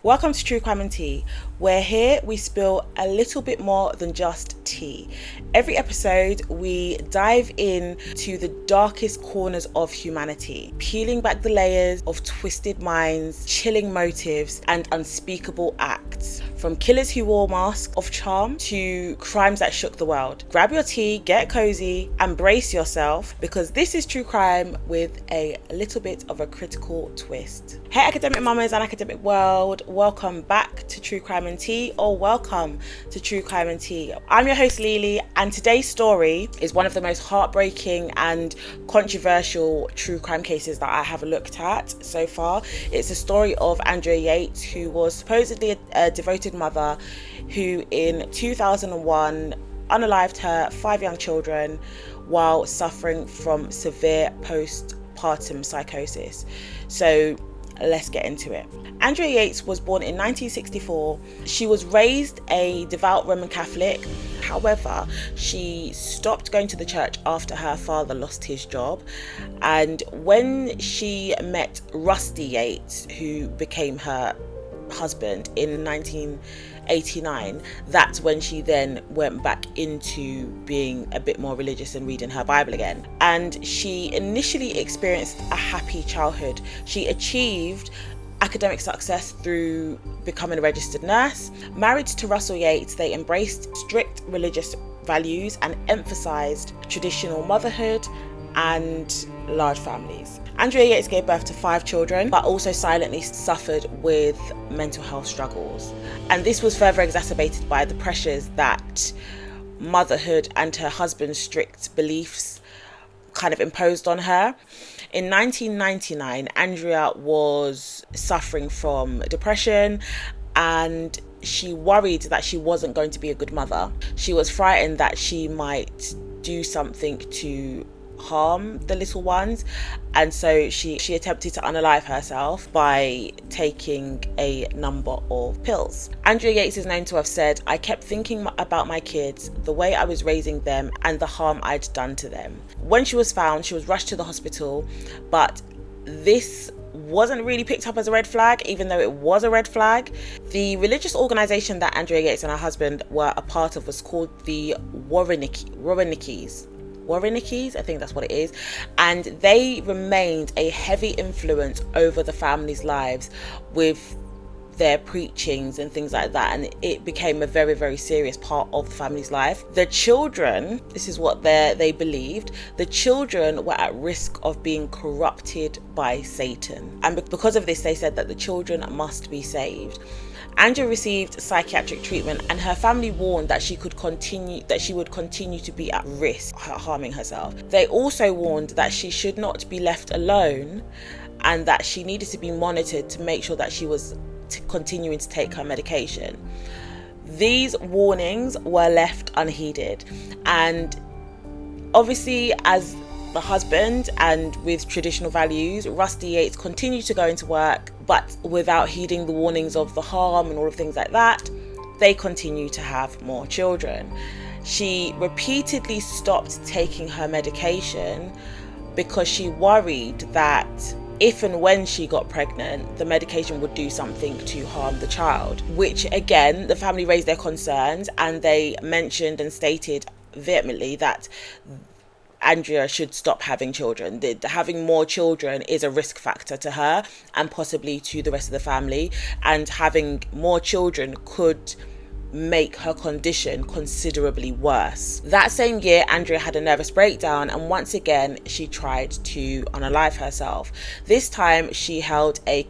Welcome to True Crime and Tea, where here we spill a little bit more than just tea. Every episode we dive in to the darkest corners of humanity, peeling back the layers of twisted minds, chilling motives, and unspeakable acts. From killers who wore masks of charm to crimes that shook the world. Grab your tea, get cozy, and brace yourself, because this is true crime with a little bit of a critical twist. Hey academic mamas and academic world, welcome back to True Crime and Tea, or welcome to True Crime and Tea. I'm your host Lele, and today's story is one of the most heartbreaking and controversial true crime cases that I have looked at so far. It's a story of Andrea Yates, who was supposedly a devoted mother who in 2001 unalived her 5 young children while suffering from severe postpartum psychosis. So let's get into it. Andrea Yates was born in 1964. She was raised a devout Roman Catholic. However, she stopped going to the church after her father lost his job. And when she met Rusty Yates, who became her husband in 1989, that's when she then went back into being a bit more religious and reading her Bible again. And she initially experienced a happy childhood. She achieved academic success through becoming a registered nurse. Married to Russell Yates, they embraced strict religious values and emphasized traditional motherhood and large families. Andrea Yates gave birth to 5 children, but also silently suffered with mental health struggles. And this was further exacerbated by the pressures that motherhood and her husband's strict beliefs kind of imposed on her. In 1999, Andrea was suffering from depression, and she worried that she wasn't going to be a good mother. She was frightened that she might do something to harm the little ones, and so she attempted to unalive herself by taking a number of pills. Andrea Yates is known to have said, "I kept thinking about my kids, the way I was raising them, and the harm I'd done to them." When she was found, she was rushed to the hospital, but this wasn't really picked up as a red flag, even though it was a red flag. The religious organization that Andrea Yates and her husband were a part of was called the Warrenickies, I think that's what it is, and they remained a heavy influence over the family's lives with their preachings and things like that, and it became a very, very serious part of the family's life. The children, this is what they believed, the children were at risk of being corrupted by Satan, and because of this they said that the children must be saved. Andrea received psychiatric treatment, and her family warned that she would continue to be at risk harming herself. They also warned that she should not be left alone, and that she needed to be monitored to make sure that she was continuing to take her medication. These warnings were left unheeded, and obviously, as the husband and with traditional values, Rusty Yates continued to go into work, but without heeding the warnings of the harm and all of things like that, they continued to have more children. She repeatedly stopped taking her medication because she worried that if and when she got pregnant, the medication would do something to harm the child, which again, the family raised their concerns, and they mentioned and stated vehemently that Andrea should stop having children. Having more children is a risk factor to her and possibly to the rest of the family, and having more children could make her condition considerably worse. That same year, Andrea had a nervous breakdown, and once again she tried to unalive herself. This time she held a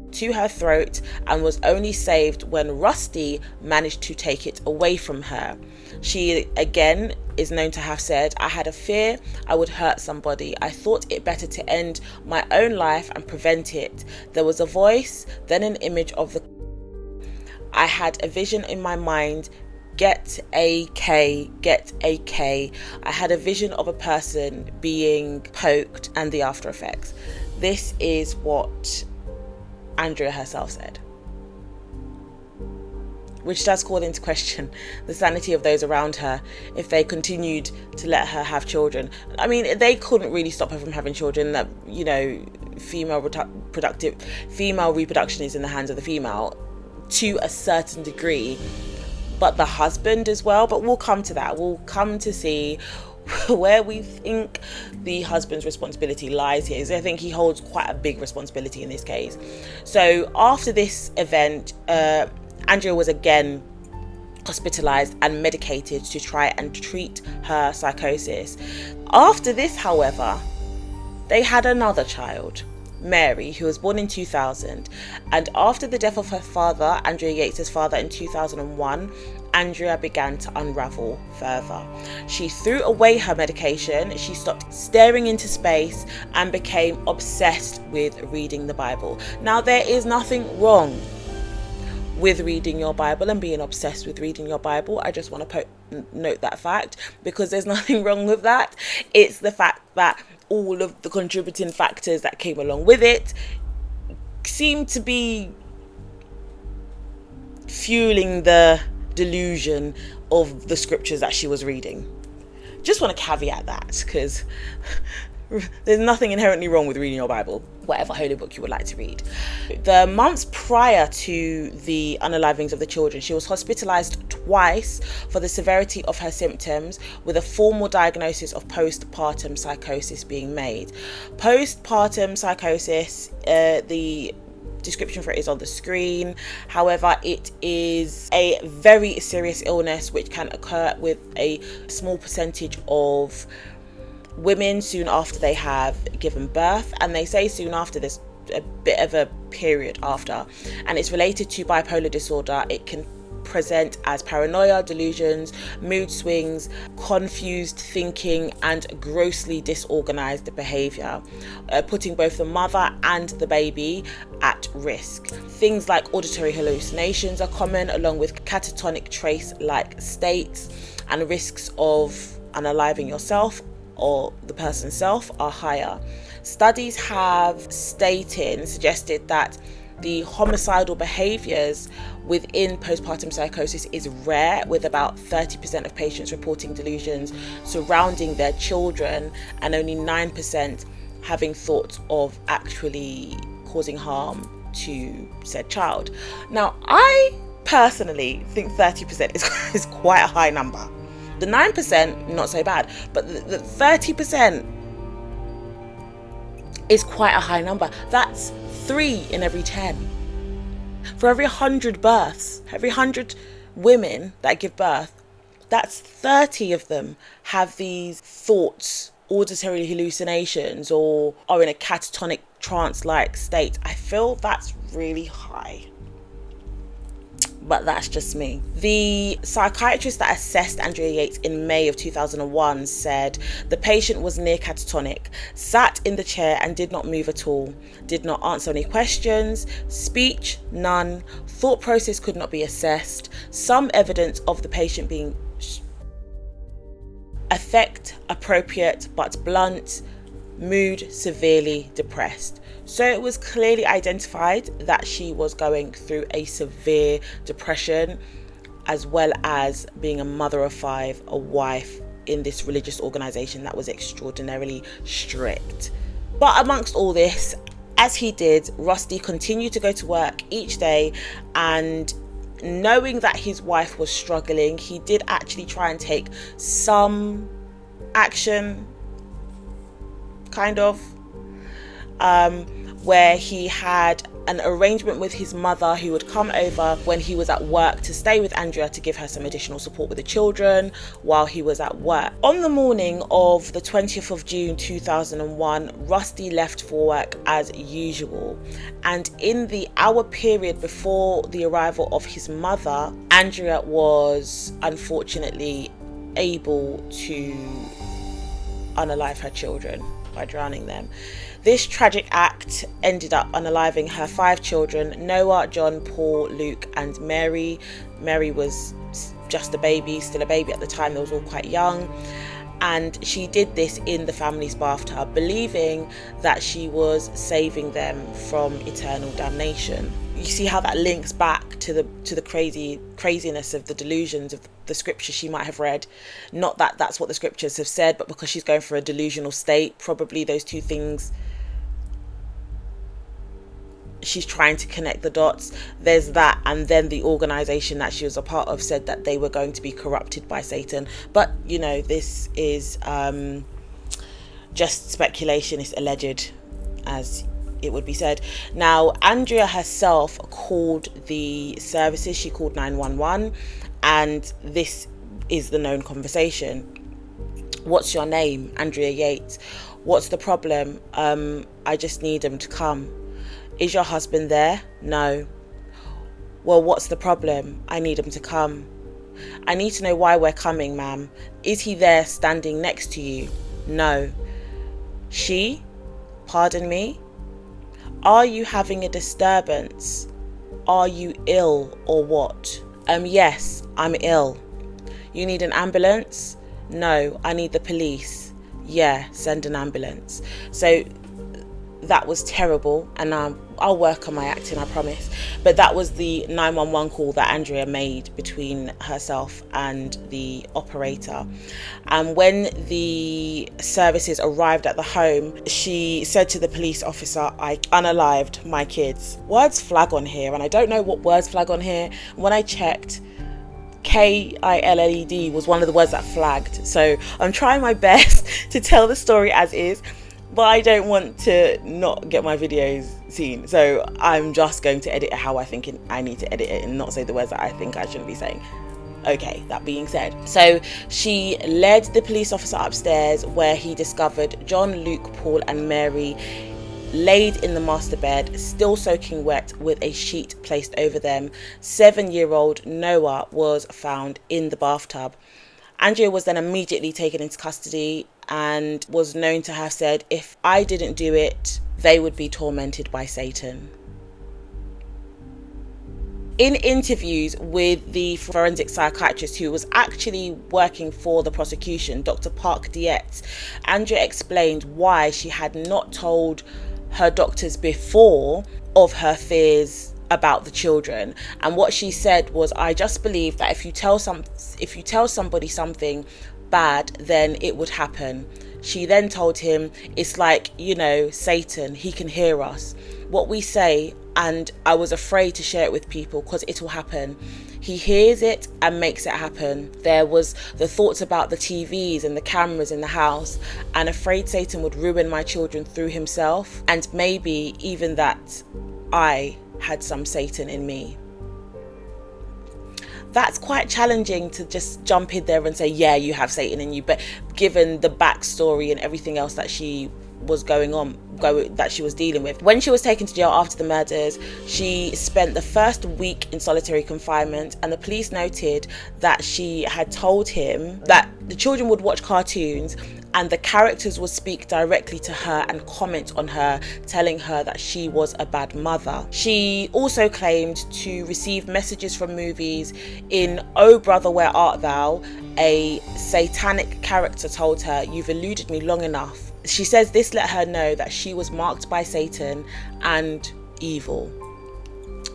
to her throat and was only saved when Rusty managed to take it away from her. She again is known to have said, "I had a fear I would hurt somebody. I thought it better to end my own life and prevent it. There was a voice, then an image of the... I had a vision in my mind. Get a K, get a K. I had a vision of a person being poked and the after effects." This is what Andrea herself said. which does call into question the sanity of those around her if they continued to let her have children. I mean, they couldn't really stop her from having children. That, you know, female reproduction is in the hands of the female to a certain degree, but the husband as well. But we'll come to that. We'll come to see where we think the husband's responsibility lies here. So I think he holds quite a big responsibility in this case. So after this event, Andrea was again hospitalized and medicated to try and treat her psychosis. After this, however, they had another child, Mary, who was born in 2000. And after the death of her father, Andrea Yates' father, in 2001, Andrea began to unravel further. She threw away her medication, she stopped staring into space, and became obsessed with reading the Bible. Now, there is nothing wrong with reading your Bible and being obsessed with reading your Bible. I just want to note that fact, because there's nothing wrong with that. It's the fact that all of the contributing factors that came along with it seem to be fueling the delusion of the scriptures that she was reading. Just want to caveat that, because there's nothing inherently wrong with reading your Bible, whatever holy book you would like to read. The months prior to the unalivings of the children, she was hospitalized twice for the severity of her symptoms, with a formal diagnosis of postpartum psychosis being made. Postpartum psychosis, the description for it is on the screen. However, it is a very serious illness which can occur with a small percentage of women soon after they have given birth, and they say soon after, there's a bit of a period after, and it's related to bipolar disorder. It can present as paranoia, delusions, mood swings, confused thinking, and grossly disorganized behavior, putting both the mother and the baby at risk. Things like auditory hallucinations are common, along with catatonic trace-like states, and risks of unaliving yourself or the person's self are higher. Studies have suggested that the homicidal behaviors within postpartum psychosis is rare, with about 30% of patients reporting delusions surrounding their children and only 9% having thoughts of actually causing harm to said child. Now, I personally think 30% is quite a high number. The 9%, not so bad, but the 30% is quite a high number. That's 3 in every 10. For every 100 births, every 100 women that give birth, that's 30 of them have these thoughts, auditory hallucinations, or are in a catatonic trance-like state. I feel that's really high, but that's just me. The psychiatrist that assessed Andrea Yates in May of 2001 said the patient was near catatonic, sat in the chair and did not move at all, did not answer any questions, speech none, thought process could not be assessed, some evidence of the patient being affect appropriate but blunt, mood severely depressed. So it was clearly identified that she was going through a severe depression, as well as being a mother of 5, a wife in this religious organization that was extraordinarily strict. But amongst all this, as he did, Rusty continued to go to work each day, and knowing that his wife was struggling, he did actually try and take some action, kind of, where he had an arrangement with his mother, who would come over when he was at work to stay with Andrea to give her some additional support with the children while he was at work. On the morning of the 20th of June 2001, Rusty left for work as usual, and in the hour period before the arrival of his mother, Andrea was unfortunately able to unalive her children by drowning them. This tragic act ended up unaliving her 5 children: Noah, John, Paul, Luke, and Mary. Mary was just a baby, still a baby at the time. They was all quite young. And she did this in the family's bathtub, believing that she was saving them from eternal damnation. You see how that links back to the craziness of the delusions of the scripture she might have read. Not that that's what the scriptures have said, but because she's going through a delusional state, probably those two things, she's trying to connect the dots. There's that, and then the organization that she was a part of said that they were going to be corrupted by Satan. But you know, this is just speculation. It's alleged, as it would be said. Now, Andrea herself called the services. She called 911, and this is the known conversation. What's your name? Andrea Yates. What's the problem? I just need him to come. Is your husband there? No. Well, what's the problem? I need him to come. I need to know why we're coming, ma'am. Is he there standing next to you? No. She? Pardon me? Are you having a disturbance? Are you ill or what? Yes, I'm ill. You need an ambulance? No, I need the police. Yeah, send an ambulance. So that was terrible, and I'll work on my acting, I promise. But that was the 911 call that Andrea made between herself and the operator. And when the services arrived at the home, she said to the police officer, I unalived my kids. Words flag on here, and I don't know what words flag on here. When I checked, KILLED was one of the words that flagged. So I'm trying my best to tell the story as is, but I don't want to not get my videos seen. So I'm just going to edit it how I think I need to edit it and not say the words that I think I shouldn't be saying. Okay, that being said. So she led the police officer upstairs, where he discovered John, Luke, Paul and Mary laid in the master bed, still soaking wet, with a sheet placed over them. 7-year-old Noah was found in the bathtub. Andrea was then immediately taken into custody and was known to have said, if I didn't do it, they would be tormented by Satan. In interviews with the forensic psychiatrist who was actually working for the prosecution, Dr. Park Dietz, Andrea explained why she had not told her doctors before of her fears about the children. And what she said was, I just believe that if you tell somebody something bad, then it would happen. She then told him, it's like, Satan, he can hear us, what we say, and I was afraid to share it with people because it will happen. He hears it and makes it happen. There was the thoughts about the TVs and the cameras in the house, and afraid Satan would ruin my children through himself, and maybe even that I had some Satan in me. That's quite challenging to just jump in there and say, yeah, you have Satan in you. But given the backstory and everything else that she was that she was dealing with. When she was taken to jail after the murders, she spent the first week in solitary confinement, and the police noted that she had told him that the children would watch cartoons and the characters would speak directly to her and comment on her, telling her that she was a bad mother. She also claimed to receive messages from movies. In Oh Brother, Where Art Thou, a satanic character told her, you've eluded me long enough. She says this let her know that she was marked by Satan and evil.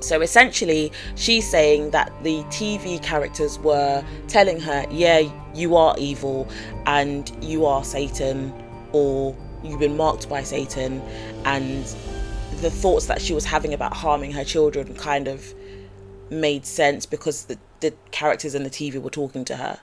So essentially, she's saying that the TV characters were telling her, yeah, you are evil and you are Satan, or you've been marked by Satan. And the thoughts that she was having about harming her children kind of made sense because the characters in the TV were talking to her.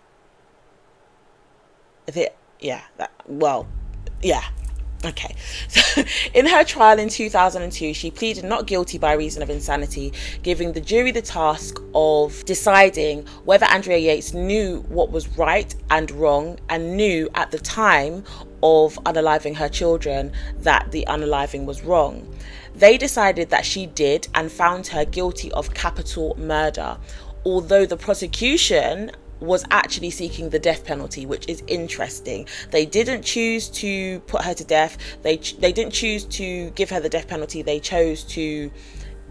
Okay. So in her trial in 2002, she pleaded not guilty by reason of insanity, giving the jury the task of deciding whether Andrea Yates knew what was right and wrong, and knew at the time of unaliving her children that the unaliving was wrong. They decided that she did and found her guilty of capital murder, although the prosecution was actually seeking the death penalty, which is interesting. They didn't choose to put her to death. They didn't choose to give her the death penalty. They chose to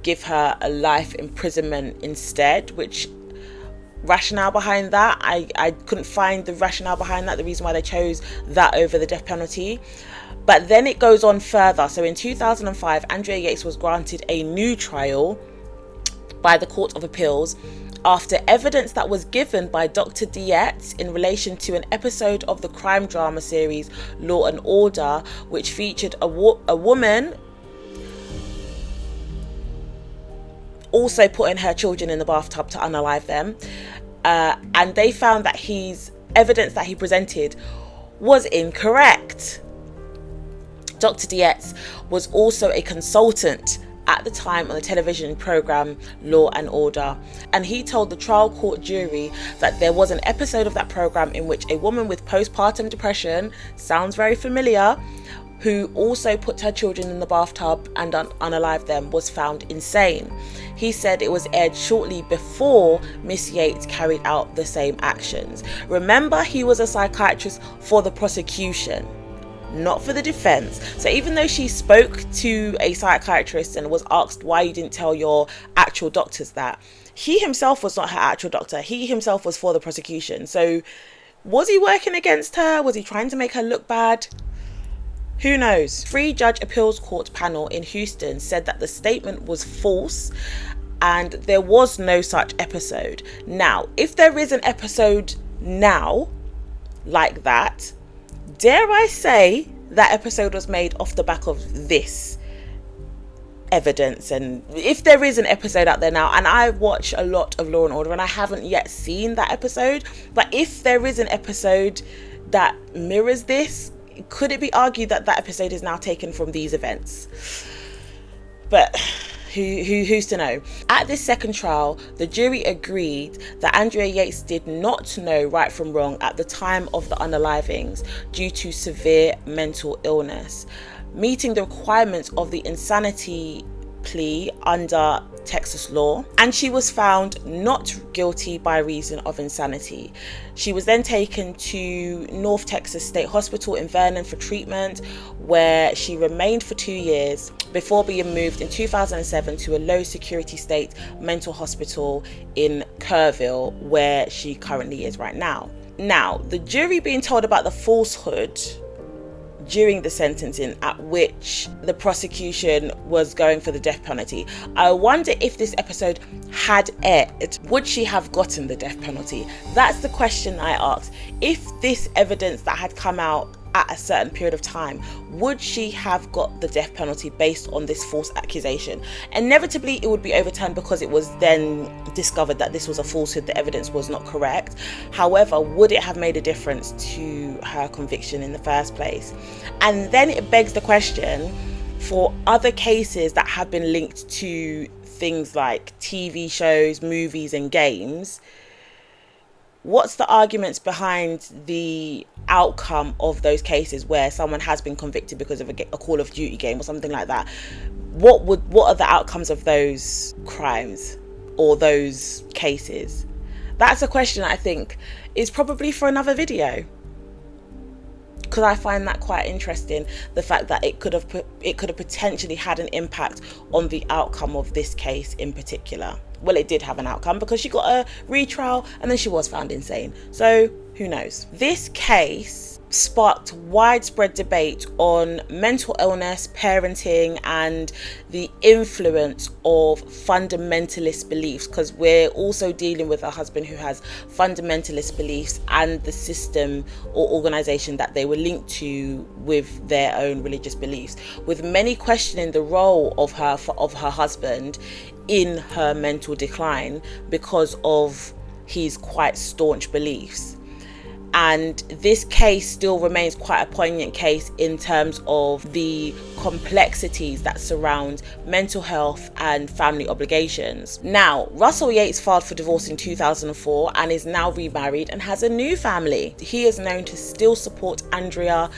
give her a life imprisonment instead, which rationale behind that. I couldn't find the rationale behind that, the reason why they chose that over the death penalty. But then it goes on further. So in 2005, Andrea Yates was granted a new trial by the Court of Appeals after evidence that was given by Dr. Yates in relation to an episode of the crime drama series Law and Order, which featured a woman also putting her children in the bathtub to unalive them. And they found that his evidence that he presented was incorrect. Dr. Yates was also a consultant at the time on the television program Law and Order, and he told the trial court jury that there was an episode of that program in which a woman with postpartum depression, sounds very familiar, who also put her children in the bathtub and unalived them, was found insane. He said it was aired shortly before Miss Yates carried out the same actions. Remember, he was a psychiatrist for the prosecution, not for the defense. So even though she spoke to a psychiatrist and was asked why you didn't tell your actual doctors that, he himself was not her actual doctor. He himself was for the prosecution. So was he working against her? Was he trying to make her look bad? Who knows? 3-judge appeals court panel in Houston said that the statement was false and there was no such episode. Now, if there is an episode now like that, dare I say that episode was made off the back of this evidence? And if there is an episode out there now, and I watch a lot of Law and Order and I haven't yet seen that episode, but if there is an episode that mirrors this, could it be argued that that episode is now taken from these events? But who's to know? At this second trial, the jury agreed that Andrea Yates did not know right from wrong at the time of the unalivings due to severe mental illness, meeting the requirements of the insanity plea under Texas law, and she was found not guilty by reason of insanity. She was then taken to North Texas State Hospital in Vernon for treatment, where she remained for 2 years before being moved in 2007 to a low security state mental hospital in Kerrville, where she currently is right now. Now, the jury being told about the falsehood during the sentencing at which the prosecution was going for the death penalty. I wonder if this episode had aired, would she have gotten the death penalty? That's the question I asked. If this evidence that had come out at a certain period of time, would she have got the death penalty based on this false accusation? Inevitably, it would be overturned because it was then discovered that this was a falsehood, the evidence was not correct. However, would it have made a difference to her conviction in the first place? And then it begs the question, for other cases that have been linked to things like TV shows, movies and games, what's the arguments behind the outcome of those cases where someone has been convicted because of a Call of Duty game or something like that? What are the outcomes of those crimes or those cases? That's a question I think is probably for another video, because I find that quite interesting, the fact that it could have potentially had an impact on the outcome of this case in particular. Well, it did have an outcome because she got a retrial and then she was found insane. So who knows? This case sparked widespread debate on mental illness, parenting, and the influence of fundamentalist beliefs, because we're also dealing with a husband who has fundamentalist beliefs and the system or organization that they were linked to with their own religious beliefs, with many questioning the role of her husband in her mental decline because of his quite staunch beliefs. And this case still remains quite a poignant case in terms of the complexities that surround mental health and family obligations. Now, Russell Yates filed for divorce in 2004 and is now remarried and has a new family. He is known to still support Andrea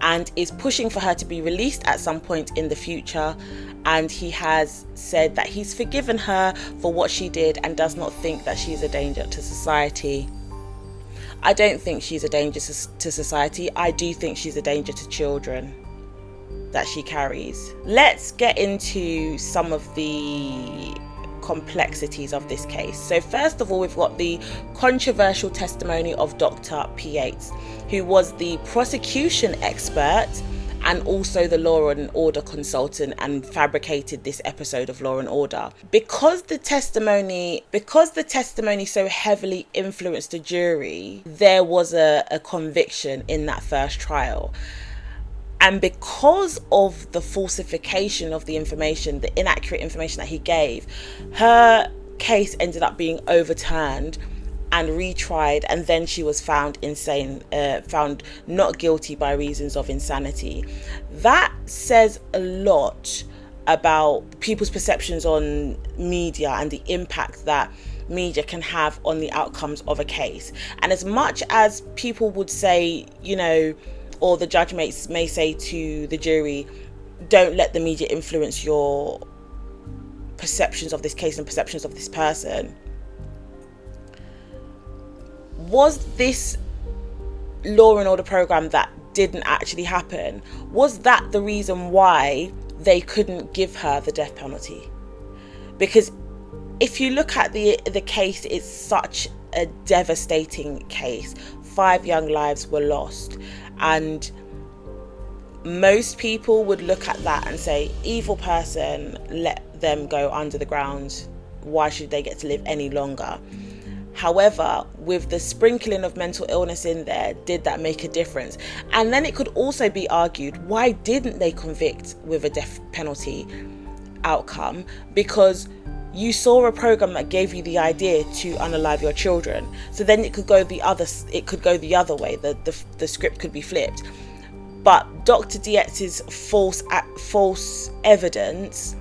and is pushing for her to be released at some point in the future. And he has said that he's forgiven her for what she did and does not think that she's a danger to society. I don't think she's a danger to society. I do think she's a danger to children that she carries. Let's get into some of the complexities of this case. So first of all, we've got the controversial testimony of Dr. Yates, who was the prosecution expert and also the Law and Order consultant and fabricated this episode of Law and Order. Because the testimony so heavily influenced the jury, there was a conviction in that first trial. And because of the falsification of the information, the inaccurate information that he gave, her case ended up being overturned and retried, and then she was found found not guilty by reasons of insanity. That says a lot about people's perceptions on media and the impact that media can have on the outcomes of a case. And as much as people would say, or the judge may say to the jury, don't let the media influence your perceptions of this case and perceptions of this person, was this Law and Order program that didn't actually happen, was that the reason why they couldn't give her the death penalty? Because if you look at the case, it's such a devastating case. 5 young lives were lost, and most people would look at that and say, evil person, let them go under the ground. Why should they get to live any longer? However, with the sprinkling of mental illness in there, did that make a difference? And then it could also be argued, why didn't they convict with a death penalty outcome? Because you saw a program that gave you the idea to unalive your children. So then it could go the other way. The script could be flipped. But Dr. Yates' false evidence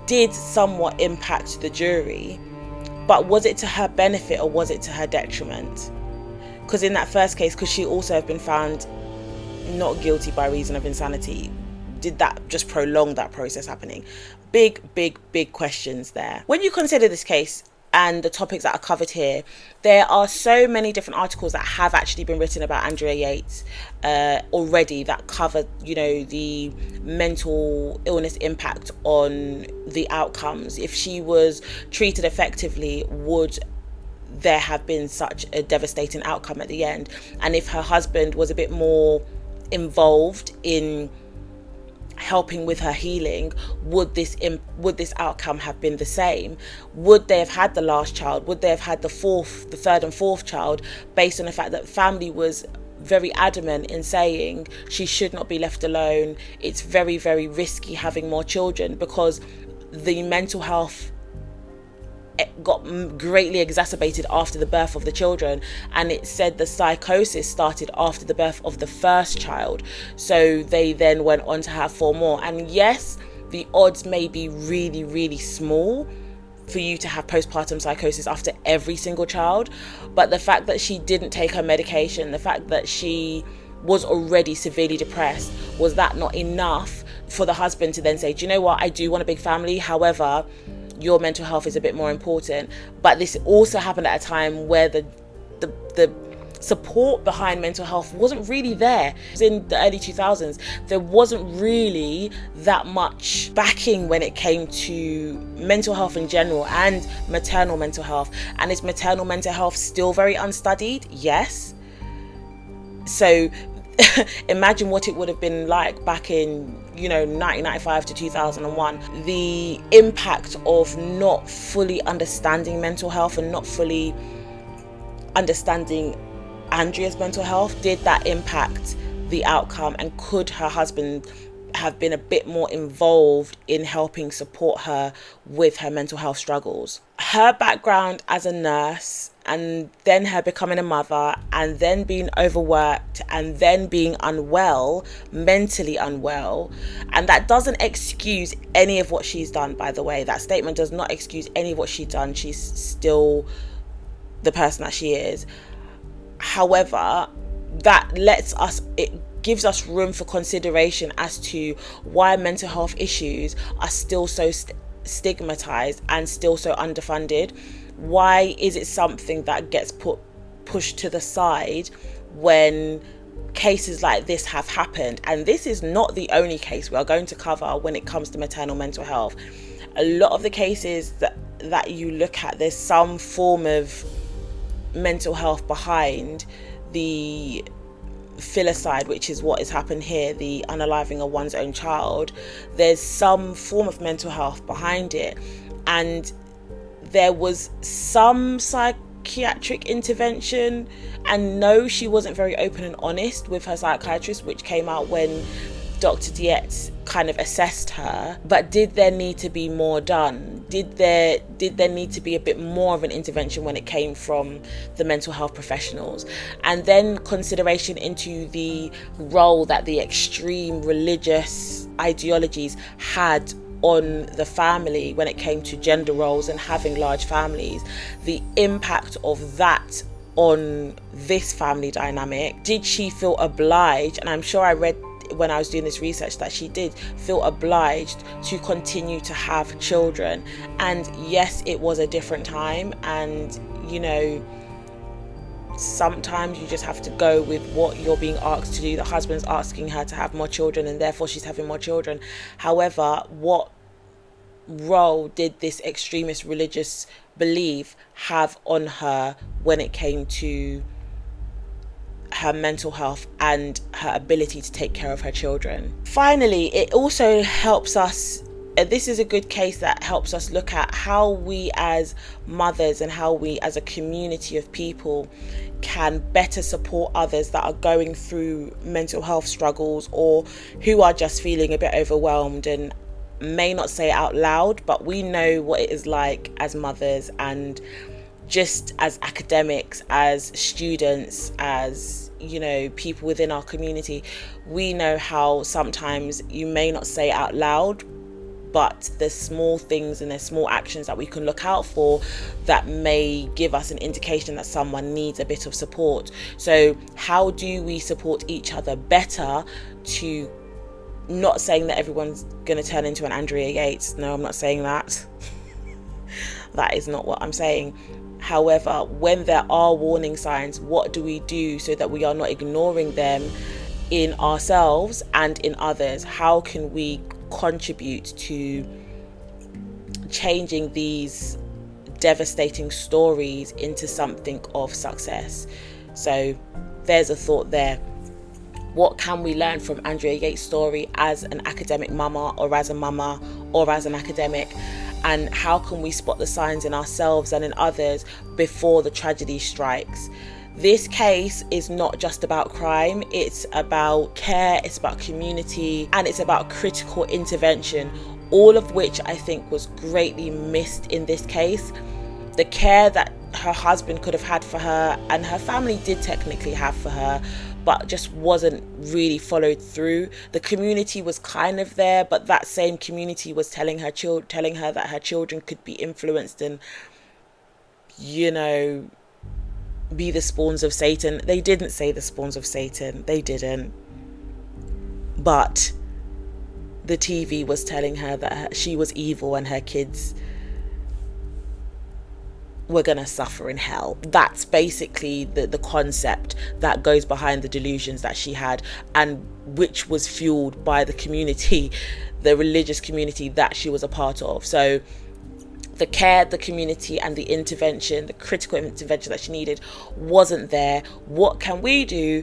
did somewhat impact the jury. But was it to her benefit or was it to her detriment? Because in that first case, could she also have been found not guilty by reason of insanity? Did that just prolong that process happening? Big questions there. When you consider this case and the topics that are covered here, there are so many different articles that have actually been written about Andrea Yates already that cover, the mental illness impact on the outcomes. If she was treated effectively, would there have been such a devastating outcome at the end? And if her husband was a bit more involved in helping with her healing, would this outcome have been the same? Would they have had the last child? Would they have had the third and fourth child, based on the fact that family was very adamant in saying she should not be left alone? It's very, very risky having more children, because the mental health got greatly exacerbated after the birth of the children, and it said the psychosis started after the birth of the first child. So they then went on to have 4 more. And yes, the odds may be really, really small for you to have postpartum psychosis after every single child, but the fact that she didn't take her medication, the fact that she was already severely depressed, was that not enough for the husband to then say, do you know what, I do want a big family, however, your mental health is a bit more important? But this also happened at a time where the support behind mental health wasn't really there. It was in the early 2000s. There wasn't really that much backing when it came to mental health in general and maternal mental health. And is maternal mental health still very unstudied? Yes. So imagine what it would have been like back in 1995 to 2001. The impact of not fully understanding mental health and not fully understanding Andrea's mental health, did that impact the outcome? And could her husband have been a bit more involved in helping support her with her mental health struggles? Her background as a nurse, and then her becoming a mother, and then being overworked, and then being unwell, mentally unwell. And that doesn't excuse any of what she's done, by the way. That statement does not excuse any of what she's done. She's still the person that she is. However, it gives us room for consideration as to why mental health issues are still so stigmatized and still so underfunded. Why is it something that gets pushed to the side when cases like this have happened? And this is not the only case we are going to cover when it comes to maternal mental health. A lot of the cases that that you look at, there's some form of mental health behind the filicide, which is what has happened here, the unaliving of one's own child. There's some form of mental health behind it, and there was some psychiatric intervention. And no, she wasn't very open and honest with her psychiatrist, which came out when Dr. Yates kind of assessed her. But did there need to be more done? Did there need to be a bit more of an intervention when it came from the mental health professionals? And then consideration into the role that the extreme religious ideologies had on the family when it came to gender roles and having large families, the impact of that on this family dynamic. Did she feel obliged? And I'm sure I read when I was doing this research that she did feel obliged to continue to have children. And yes, it was a different time, and you know, sometimes you just have to go with what you're being asked to do. The husband's asking her to have more children, and therefore she's having more children. However, what role did this extremist religious belief have on her when it came to her mental health and her ability to take care of her children? Finally, it also helps us, this is a good case that helps us look at how we as mothers and how we as a community of people can better support others that are going through mental health struggles, or who are just feeling a bit overwhelmed and may not say it out loud, but we know what it is like as mothers, and just as academics, as students, as, you know, people within our community. We know how sometimes you may not say it out loud, but there's small things and there's small actions that we can look out for that may give us an indication that someone needs a bit of support. So how do we support each other better? To not saying that everyone's going to turn into an Andrea Yates. No, I'm not saying that. That is not what I'm saying. However, when there are warning signs, what do we do so that we are not ignoring them in ourselves and in others? How can we contribute to changing these devastating stories into something of success? So there's a thought there. What can we learn from Andrea Yates' story as an academic mama, or as a mama, or as an academic? And how can we spot the signs in ourselves and in others before the tragedy strikes? This case is not just about crime, it's about care, it's about community, and it's about critical intervention, all of which I think was greatly missed in this case. The care that her husband could have had for her, and her family did technically have for her, but just wasn't really followed through. The community was kind of there, but that same community was telling her that her children could be influenced and, you know, be the spawns of Satan. They didn't say the spawns of Satan, they didn't, but the TV was telling her that she was evil and her kids were gonna suffer in hell. That's basically the concept that goes behind the delusions that she had, and which was fueled by the community, the religious community that she was a part of. So the care, the community, and the intervention, the critical intervention that she needed wasn't there. What can we do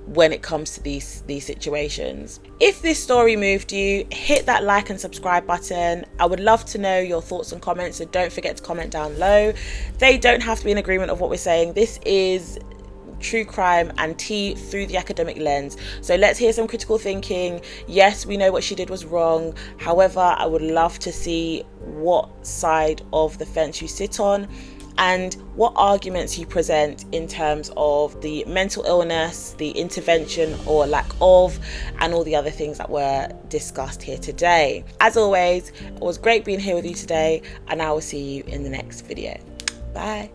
when it comes to these situations? If this story moved you, hit that like and subscribe button. I would love to know your thoughts and comments, so don't forget to comment down below. They don't have to be in agreement of what we're saying. This is true crime and tea through the academic lens. So let's hear some critical thinking. Yes, we know what she did was wrong. However, I would love to see what side of the fence you sit on, and what arguments you present in terms of the mental illness, the intervention or lack of, and all the other things that were discussed here today. As always, it was great being here with you today, and I will see you in the next video. Bye.